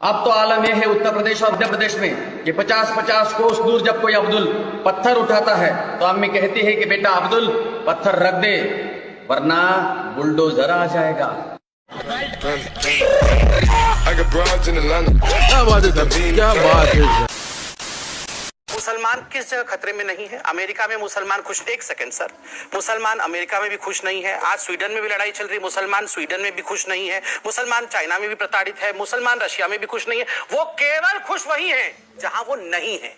अब तो आलम यह है उत्तर प्रदेश और मध्य प्रदेश में कि 50-50 कोस दूर जब कोई अब्दुल पत्थर उठाता है तो अम्मी कहती है कि बेटा अब्दुल पत्थर रख दे वरना बुलडोजर आ जाएगा। क्या बात है सर, क्या बात है। मुसलमान किस जगह खतरे में नहीं है? अमेरिका में मुसलमान खुश, एक सेकंड सर, मुसलमान अमेरिका में भी खुश नहीं है। आज स्वीडन में भी लड़ाई चल रही, मुसलमान स्वीडन में भी खुश नहीं है। मुसलमान चाइना में भी प्रताड़ित है, मुसलमान रशिया में भी खुश नहीं है। वो केवल खुश वही है जहां वो नहीं है,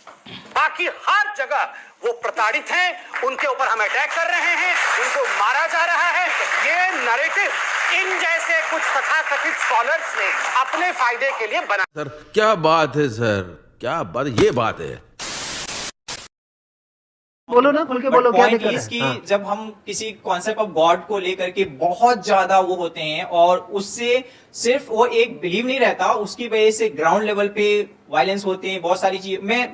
बाकी हर जगह वो प्रताड़ित हैं। उनके ऊपर हम अटैक कर रहे हैं, उनको मारा जा रहा है। ये नैरेटिव इन जैसे कुछ तथाकथित स्कॉलर्स ने अपने फायदे के लिए बना। सर क्या बात है सर, क्या बात, ये बात है। बोलो ना, खुल के बोलो। क्या दिक्कत है? कि जब हम किसी कॉन्सेप्ट ऑफ गॉड को लेकर के बहुत ज्यादा वो होते हैं और उससे सिर्फ वो एक बिलीव नहीं रहता, उसकी वजह से ग्राउंड लेवल पे वायलेंस होते हैं, बहुत सारी चीज। मैं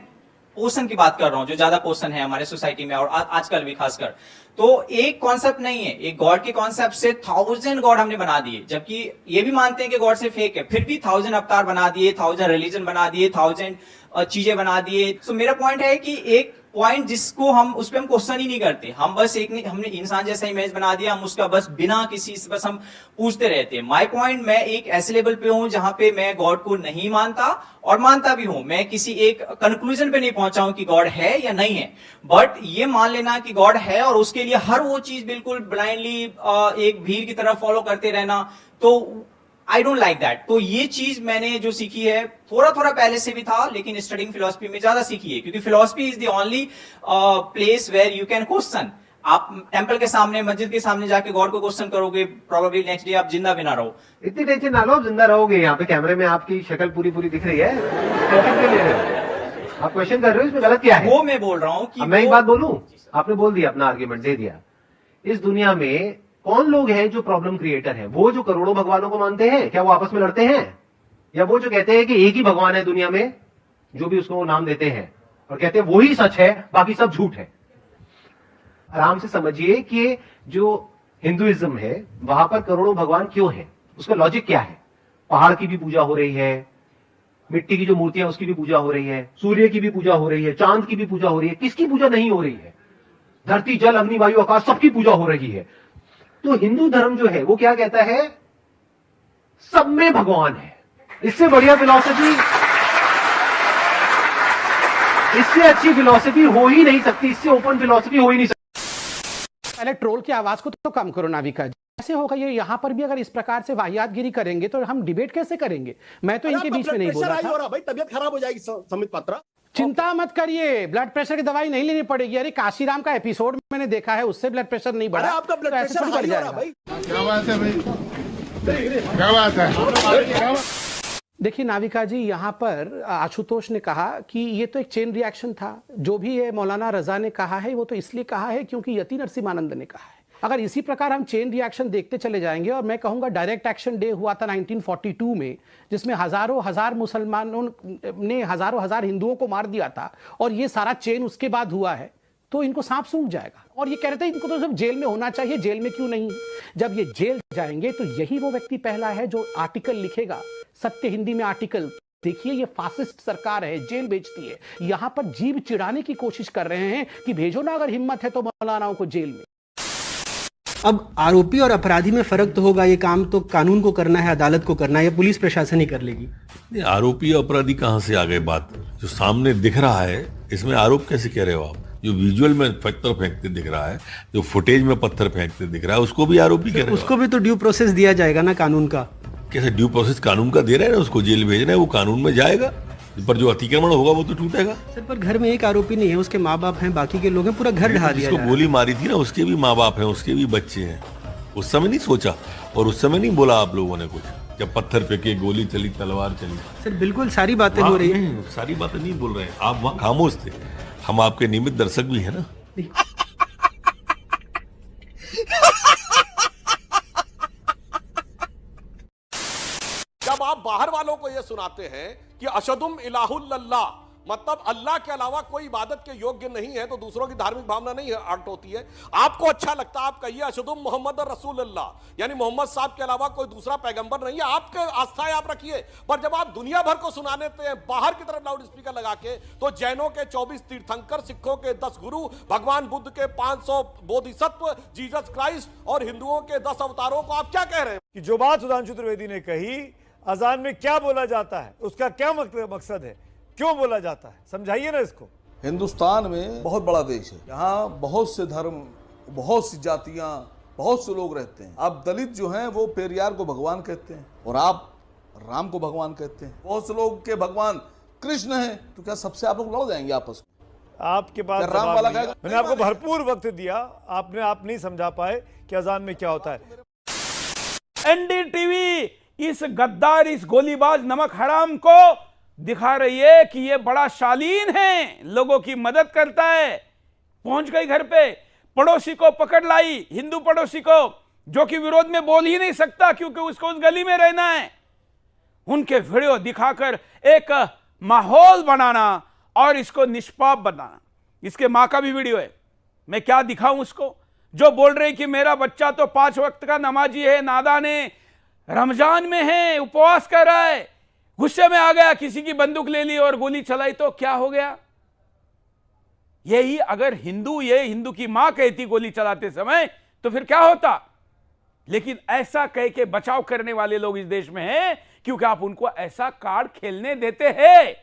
पोषण की बात कर रहा हूं, जो ज्यादा पोषण है हमारे सोसाइटी में और आजकल भी खासकर। तो एक कॉन्सेप्ट नहीं है, एक गॉड के कॉन्सेप्ट से 1000 गॉड हमने बना दिए, जबकि ये भी मानते हैं कि गॉड सिर्फ एक है, फिर भी 1000 अवतार बना दिए, 1000 रिलीजन बना दिए, 1000 चीजें बना दिए। तो मेरा पॉइंट है कि एक पॉइंट जिसको हम उस पर हम क्वेश्चन ही नहीं करते, हम बस हमने इंसान जैसा इमेज बना दिया, हम उसका बस बिना किसी से बस हम पूछते रहते हैं। माय पॉइंट, मैं एक ऐसे लेवल पे हूं जहां पे मैं गॉड को नहीं मानता और मानता भी हूं। मैं किसी एक कंक्लूजन पे नहीं पहुंचा हूं कि गॉड है या नहीं है, बट ये मान लेना कि गॉड है और उसके लिए हर वो चीज बिल्कुल ब्लाइंडली एक भीड़ की तरह फॉलो करते रहना, तो आई डोंट लाइक दैट। तो ये चीज मैंने जो सीखी है, थोड़ा थोड़ा पहले से भी था, लेकिन स्टडिंग फिलोसफी में ज्यादा सीखी है, क्योंकि philosophy is the only place where you can question. आप टेंपल के सामने, मस्जिद के सामने जाके गॉड को क्वेश्चन करोगे, प्रोबेबली नेक्स्ट डे आप जिंदा भी ना रहो। इतनी टेंशन ना लो, आप जिंदा रहोगे। यहाँ पे कैमरे में आपकी शक्ल पूरी पूरी दिख रही है, टेंशन क्यों ले रहे हो? आप क्वेश्चन कर रहे हो, इसमें गलत क्या है? वो मैं बोल रहा हूँ कि मैं एक बात बोलूं, आपने बोल दिया, अपना आर्ग्यूमेंट दे दिया। इस दुनिया में कौन लोग हैं जो प्रॉब्लम क्रिएटर हैं? वो जो करोड़ों भगवानों को मानते हैं, क्या वो आपस में लड़ते हैं? या वो जो कहते हैं कि एक ही भगवान है दुनिया में, जो भी उसको नाम देते हैं, और कहते हैं वो ही सच है, बाकी सब झूठ है? आराम से समझिए कि जो हिंदुइज्म है वहां पर करोड़ों भगवान क्यों है, उसका लॉजिक क्या है। पहाड़ की भी पूजा हो रही है, मिट्टी की जो मूर्तियां उसकी भी पूजा हो रही है, सूर्य की भी पूजा हो रही है, चांद की भी पूजा हो रही है। किसकी पूजा नहीं हो रही है? धरती, जल, अग्नि, वायु, आकाश, सबकी पूजा हो रही है। तो हिंदू धर्म जो है वो क्या कहता है? सब में भगवान है। इससे बढ़िया फिलॉसफी, इससे अच्छी फिलॉसफी हो ही नहीं सकती, इससे ओपन फिलॉसफी हो ही नहीं सकती। पहले ट्रोल की आवाज को तो कम करो नाविका जी। ऐसे होगा ये, यहां पर भी अगर इस प्रकार से वाहियातगिरी करेंगे तो हम डिबेट कैसे करेंगे? मैं तो इनके बीच में नहीं बोल रहा था। भाई तबियत खराब हो जाएगी समित पात्रा। चिंता मत करिए, ब्लड प्रेशर की दवाई नहीं लेनी पड़ेगी। अरे काशीराम का एपिसोड मैंने देखा है, उससे ब्लड प्रेशर नहीं बढ़ा। आपका ब्लड तो प्रेशर बढ़ जाएगा भाई। क्या बात है भाई, क्या बात है। देखिए नाविका जी, यहाँ पर आशुतोष ने कहा कि ये तो एक चेन रिएक्शन था। जो भी ये मौलाना रजा ने कहा है वो तो इसलिए कहा है क्योंकि यति नरसिम्हानंद ने कहा है। अगर इसी प्रकार हम चेन रिएक्शन देखते चले जाएंगे, और मैं कहूँगा डायरेक्ट एक्शन डे हुआ था 1942 में, जिसमें हजारों हजार मुसलमानों ने हजारों हजार हिंदुओं को मार दिया था, और ये सारा चेन उसके बाद हुआ है, तो इनको सांप सूंघ जाएगा। और ये कह रहे थे इनको तो सब जेल में होना चाहिए, जेल में क्यों नहीं? जब ये जेल जाएंगे तो यही वो व्यक्ति पहला है जो आर्टिकल लिखेगा, सत्य हिंदी में आर्टिकल। देखिए ये फासिस्ट सरकार है, जेल बेचती है। यहां पर जीभ चिढ़ाने की कोशिश कर रहे हैं कि भेजो ना अगर हिम्मत है तो मौलानाओं को जेल में। अब आरोपी और अपराधी में फर्क तो होगा, ये काम तो कानून को करना है, अदालत को करना है, या पुलिस प्रशासन ही कर लेगी। नहीं, आरोपी और अपराधी कहां से आ गए? बात जो सामने दिख रहा है इसमें आरोप कैसे कह रहे हो आप? जो विजुअल में पत्थर फेंकते दिख रहा है, जो फुटेज में पत्थर फेंकते दिख रहा है, उसको भी आरोपी कह रहे हो? उसको भी तो ड्यू प्रोसेस दिया जाएगा ना कानून का। कैसे ड्यू प्रोसेस कानून का दे रहे हैं ना? उसको जेल भेज रहे हैं, वो कानून में जाएगा, पर जो अतिक्रमण होगा वो तो टूटेगा। सर पर घर में एक आरोपी नहीं है, उसके माँ बाप हैं, बाकी के लोग हैं, पूरा घर ढहा दिया। जिसको गोली मारी थी ना, उसके भी माँ बाप हैं, उसके भी बच्चे हैं। उस समय नहीं सोचा और उस समय नहीं बोला आप लोगों ने कुछ, जब पत्थर फेंके, गोली चली, तलवार चली। सर बिल्कुल सारी बातें हो रही है। सारी बातें नहीं बोल रहे हैं आप, वहाँ खामोश थे। हम आपके नियमित दर्शक भी है ना। जब आप बाहर वालों को यह सुनाते हैं कि अशदुम इलाहुल्लाह, मतलब अल्लाह के अलावा कोई इबादत के योग्य नहीं है, तो दूसरों की धार्मिक भावना नहीं हर्ट होती है। आपको अच्छा लगता है, आप कहिए अशदुम मोहम्मद रसूलुल्लाह, यानी मोहम्मद साहब के अलावा कोई दूसरा पैगंबर नहीं है, आपके आस्थाएं आप रखिए। पर जब आप दुनिया भर को सुनाने हैं बाहर की तरफ लाउड स्पीकर लगा के, तो जैनों के 24 तीर्थंकर, सिखों के 10 गुरु, भगवान बुद्ध के 500 बोधिसत्व, जीसस क्राइस्ट और हिंदुओं के 10 अवतारों को आप क्या कह रहे हैं? कि जो बात सुधांशु त्रिवेदी ने कही, अजान में क्या बोला जाता है, उसका क्या मकसद है, क्यों बोला जाता है, समझाइए ना इसको। हिंदुस्तान में बहुत बड़ा देश है, यहाँ बहुत से धर्म, बहुत सी जातियां, बहुत से लोग रहते हैं। आप दलित जो हैं वो पेरियार को भगवान कहते हैं और आप राम को भगवान कहते हैं। बहुत से लोग के भगवान कृष्ण हैं, तो क्या सबसे आप लोग लड़ जाएंगे आपस में? आपके पास राम वाला जवाब नहीं। मैंने आपको भरपूर वक्त दिया, आप नहीं समझा पाए कि अजान में क्या होता है। एनडीटीवी इस गद्दार, इस गोलीबाज नमक हराम को दिखा रही है कि ये बड़ा शालीन है, लोगों की मदद करता है। पहुंच गई घर पे, पड़ोसी को पकड़ लाई, हिंदू पड़ोसी को, जो कि विरोध में बोल ही नहीं सकता क्योंकि उसको उस गली में रहना है। उनके वीडियो दिखाकर एक माहौल बनाना और इसको निष्पाप बनाना। इसके मां का भी वीडियो है, मैं क्या दिखाऊं उसको, जो बोल रहे कि मेरा बच्चा तो 5 वक्त का नमाजी है, नादान है, रमजान में है, उपवास कर रहा है, गुस्से में आ गया, किसी की बंदूक ले ली और गोली चलाई तो क्या हो गया। यही अगर ये हिंदू की मां कहती गोली चलाते समय तो फिर क्या होता। लेकिन ऐसा कह के बचाव करने वाले लोग इस देश में हैं क्योंकि आप उनको ऐसा कार्ड खेलने देते हैं।